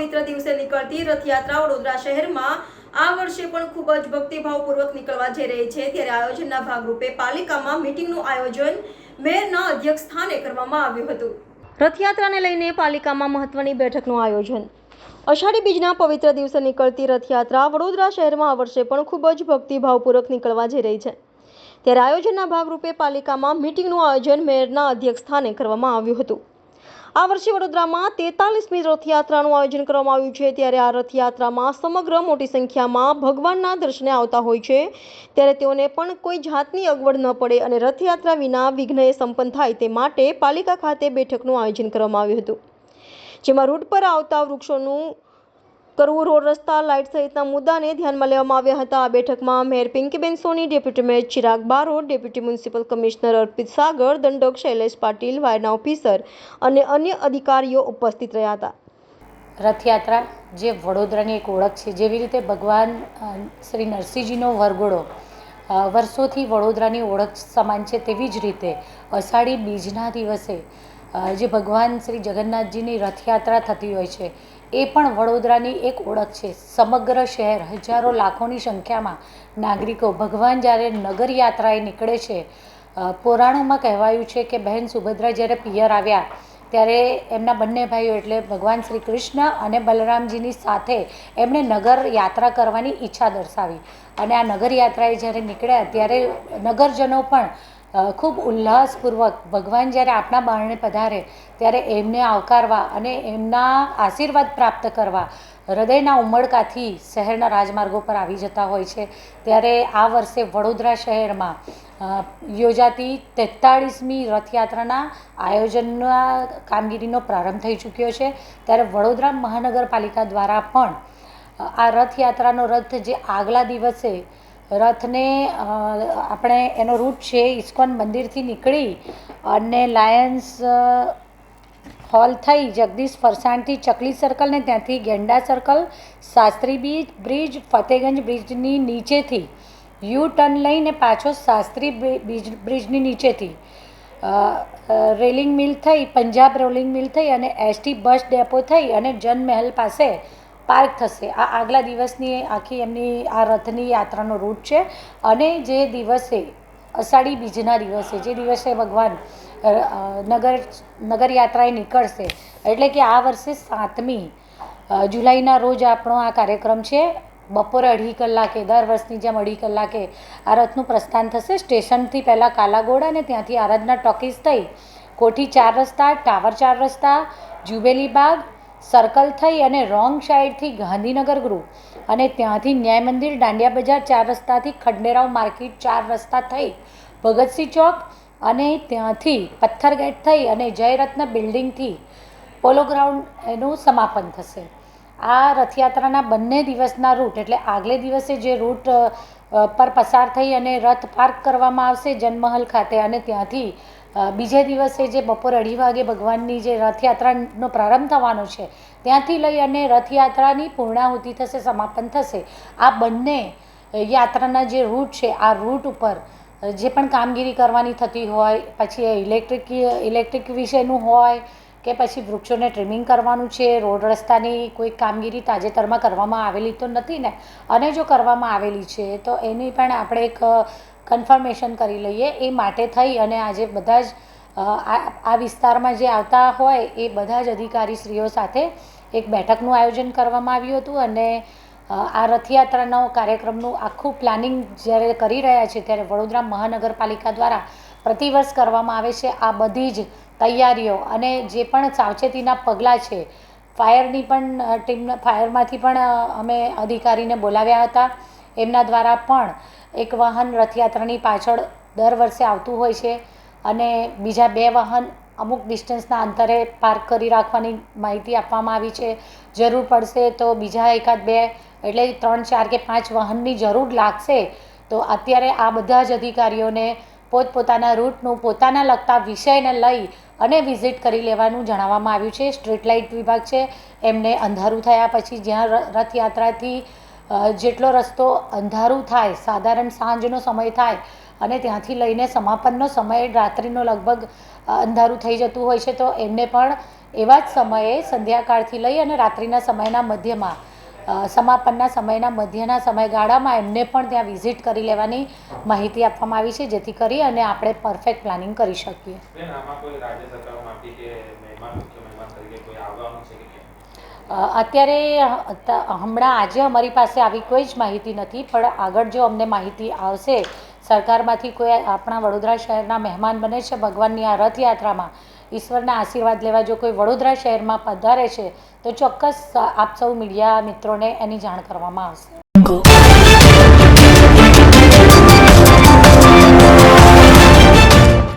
પવિત્ર દિવસે નીકળતી રથયાત્રા વડોદરા શહેરમાં આ વર્ષે પણ ખૂબ જ ભક્તિભાવપૂર્વક નીકળવા જઈ રહી છે। ત્યારે આયોજનના ભાગરૂપે પાલિકામાં મીટિંગનું આયોજન મેયરના અધ્યક્ષ સ્થાને કરવામાં આવ્યું હતું। રથયાત્રાને લઈને પાલિકામાં મહત્વની બેઠકનું આયોજન। અષાઢી બીજના પવિત્ર દિવસે નીકળતી રથયાત્રા વડોદરા શહેરમાં આ વર્ષે પણ ખૂબ જ ભક્તિભાવપૂર્વક નીકળવા જઈ રહી છે। ત્યારે આયોજનના ભાગરૂપે પાલિકામાં મીટિંગનું આયોજન મેયરના અધ્યક્ષ સ્થાને કરવામાં આવ્યું હતું। આ વર્ષે વડોદરામાં 43મી રથયાત્રાનું આયોજન કરવામાં આવ્યું છે। ત્યારે આ રથયાત્રામાં સમગ્ર મોટી સંખ્યામાં ભગવાનના દર્શને આવતા હોય છે। ત્યારે તેઓને પણ કોઈ જાતની અગવડ ન પડે અને રથયાત્રા વિના વિઘ્નએ સંપન્ન થાય તે માટે પાલિકા ખાતે બેઠકનું આયોજન કરવામાં આવ્યું હતું, જેમાં રૂટ પર આવતા વૃક્ષોનું કરવું, રોડ રસ્તા, લાઇટ સહિતના મુદ્દાને ધ્યાનમાં લેવામાં આવ્યા હતા। આ બેઠકમાં mayor Pinkiben Soni, deputy mayor Chirag Barot, deputy municipal commissioner Arpit Sagar, દંડક શૈલેષ પાટીલ, વાયરના ઓફિસર અને અન્ય અધિકારીઓ ઉપસ્થિત રહ્યા હતા। રથયાત્રા જે વડોદરાની એક ઓળખ છે, જેવી રીતે ભગવાન શ્રી નરસિંહજીનો વરઘોડો વર્ષોથી વડોદરાની ઓળખ સમાન છે, તેવી જ રીતે અષાઢી બીજના દિવસે જે ભગવાન શ્રી જગન્નાથજીની રથયાત્રા થતી હોય છે, એ પણ વડોદરાની એક ઓળખ છે। સમગ્ર શહેર હજારો લાખોની સંખ્યામાં નાગરિકો ભગવાન જ્યારે નગર યાત્રાએ નીકળે છે, પુરાણોમાં કહેવાયું છે કે બહેન સુભદ્રા જ્યારે પિયર આવ્યા ત્યારે એમના બંને ભાઈઓ એટલે ભગવાન શ્રી કૃષ્ણ અને બલરામજીની સાથે એમણે નગર યાત્રા કરવાની ઈચ્છા દર્શાવી અને આ નગર યાત્રાએ જ્યારે નીકળ્યા ત્યારે નગરજનો પણ ખૂબ ઉલ્લાસપૂર્વક ભગવાન જ્યારે આપણા બારણે પધારે ત્યારે એમને આવકારવા અને એમના આશીર્વાદ પ્રાપ્ત કરવા હૃદયના ઉમળકાથી શહેરના રાજમાર્ગો પર આવી જતા હોય છે। ત્યારે આ વર્ષે વડોદરા શહેરમાં યોજાતી 43મી રથયાત્રાના આયોજનના કામગીરીનો પ્રારંભ થઈ ચૂક્યો છે। ત્યારે વડોદરા મહાનગરપાલિકા દ્વારા પણ આ રથયાત્રાનો રથ જે આગલા દિવસે રથને આપણે એનો રૂટ છે ઇસ્કોન મંદિરથી નીકળી અને લાયન્સ હોલ થઈ જગદીશ ફરસાણથી ચકલી સર્કલ ને ત્યાંથી ગેંડા સર્કલ, શાસ્ત્રી બ્રિજ, ફતેગંજ બ્રિજની નીચેથી યુ ટર્ન લઈને પાછો શાસ્ત્રી બ્રિજની નીચેથી રેલિંગ મિલ થઈ, પંજાબ રોલિંગ મિલ થઈ અને એસટી બસ ડેપો થઈ અને જનમહેલ પાસે પાર્ક થશે। આ આગલા દિવસની આખી એમની આ રથની યાત્રાનો રૂટ છે અને જે દિવસે અષાઢી બીજના દિવસે જે દિવસે ભગવાન નગર યાત્રાએ નીકળશે એટલે કે આ વર્ષે 7મી જુલાઈના રોજ આપણો આ કાર્યક્રમ છે। બપોરે 2:30 કલાકે દર વર્ષની જેમ 2:30 કલાકે આ રથનું પ્રસ્થાન થશે। સ્ટેશનથી પહેલાં કાલાઘોડા અને ત્યાંથી આરાધના ટોકીઝ થઈ કોઠી 4 રસ્તા, ટાવર 4 રસ્તા, જુબેલી બાગ સર્કલ થઈ અને રોંગ સાઈડથી ગાંધીનગર ગૃહ અને ત્યાંથી ન્યાય મંદિર, દાંડિયા બજાર 4 રસ્તાથી ખંડેરાવ માર્કેટ 4 રસ્તા થઈ ભગતસિંહ ચોક અને ત્યાંથી પથ્થર ગેટ થઈ અને જયરત્ન બિલ્ડિંગથી પોલો ગ્રાઉન્ડ એનું સમાપન થશે। આ રથયાત્રાના બંને દિવસના રૂટ એટલે આગલે દિવસે જે રૂટ પર પસાર થઈ અને રથ પાર્ક કરવામાં આવશે જનમહલ ખાતે અને ત્યાંથી બીજે દિવસે જે બપોરે 2:30 વાગે ભગવાનની જે રથયાત્રાનો પ્રારંભ થવાનો છે ત્યાંથી લઈ અને રથયાત્રાની પૂર્ણાહુતિ થશે, સમાપન થશે। આ બંને યાત્રાના જે રૂટ છે આ રૂટ ઉપર જે પણ કામગીરી કરવાની થતી હોય, પછી ઇલેક્ટ્રિક વિશેનું હોય કે પછી વૃક્ષોને ટ્રીમિંગ કરવાનું છે, રોડ રસ્તાની કોઈ કામગીરી તાજેતરમાં કરવામાં આવેલી તો નથી ને, અને જો કરવામાં આવેલી છે તો એની પણ આપણે એક કન્ફર્મેશન કરી લઈએ એ માટે થઈ અને આજે બધા જ આ વિસ્તારમાં જે આવતા હોય એ બધા જ અધિકારીશ્રીઓ સાથે એક બેઠકનું આયોજન કરવામાં આવ્યું હતું અને આ રથયાત્રાનો કાર્યક્રમનું આખું પ્લાનિંગ જ્યારે કરી રહ્યા છે ત્યારે વડોદરા મહાનગરપાલિકા દ્વારા પ્રતિવર્ષ કરવામાં આવે છે આ બધી જ તૈયારીઓ અને જે પણ સાવચેતીના પગલાં છે। ફાયરની પણ ફાયરમાંથી પણ અમે અધિકારીને બોલાવ્યા હતા, એમના દ્વારા પણ એક વાહન રથયાત્રાની પાછળ દર વર્ષે આવતું હોય છે અને બીજા 2 વાહન અમુક ડિસ્ટન્સના અંતરે પાર્ક કરી રાખવાની માહિતી આપવામાં આવી છે। જરૂર પડશે તો બીજા એકાદ 2 એટલે 3, 4 કે 5 વાહનની જરૂર લાગશે તો અત્યારે આ બધા જ અધિકારીઓને પોતપોતાના રૂટનું પોતાના લગતા વિષયને લઈ અને વિઝિટ કરી લેવાનું જણાવવામાં આવ્યું છે। સ્ટ્રીટ લાઇટ વિભાગ છે એમને અંધારું થયા પછી જ્યાં રથયાત્રાથી જેટલો રસ્તો અંધારું થાય, સાધારણ સાંજનો સમય થાય અને ત્યાંથી લઈને સમાપનનો સમય રાત્રિનો લગભગ અંધારું થઈ જતું હોય છે, તો એમને પણ એવા જ સમયે સંધ્યાકાળથી લઈ અને રાત્રિના સમયના મધ્યમાં સમાપનના સમયના મધ્યના સમયગાળામાં એમને પણ ત્યાં વિઝિટ કરી લેવાની માહિતી આપવામાં આવી છે, જેથી કરી અને આપણે પરફેક્ટ પ્લાનિંગ કરી શકીએ. અત્યારે હમણાં આજે અમારી પાસે આવી કોઈ જ માહિતી નથી, પણ આગળ જો અમને માહિતી આવશે સરકારમાંથી, કોઈ આપણા વડોદરા શહેરના મહેમાન બને છે ભગવાનની આ રથયાત્રામાં, ઈશ્વરના આશીર્વાદ લેવા જો કોઈ વડોદરા શહેરમાં પધારે છે તો ચોક્કસ આપ સૌ મીડિયા મિત્રોને એની જાણ કરવામાં આવશે.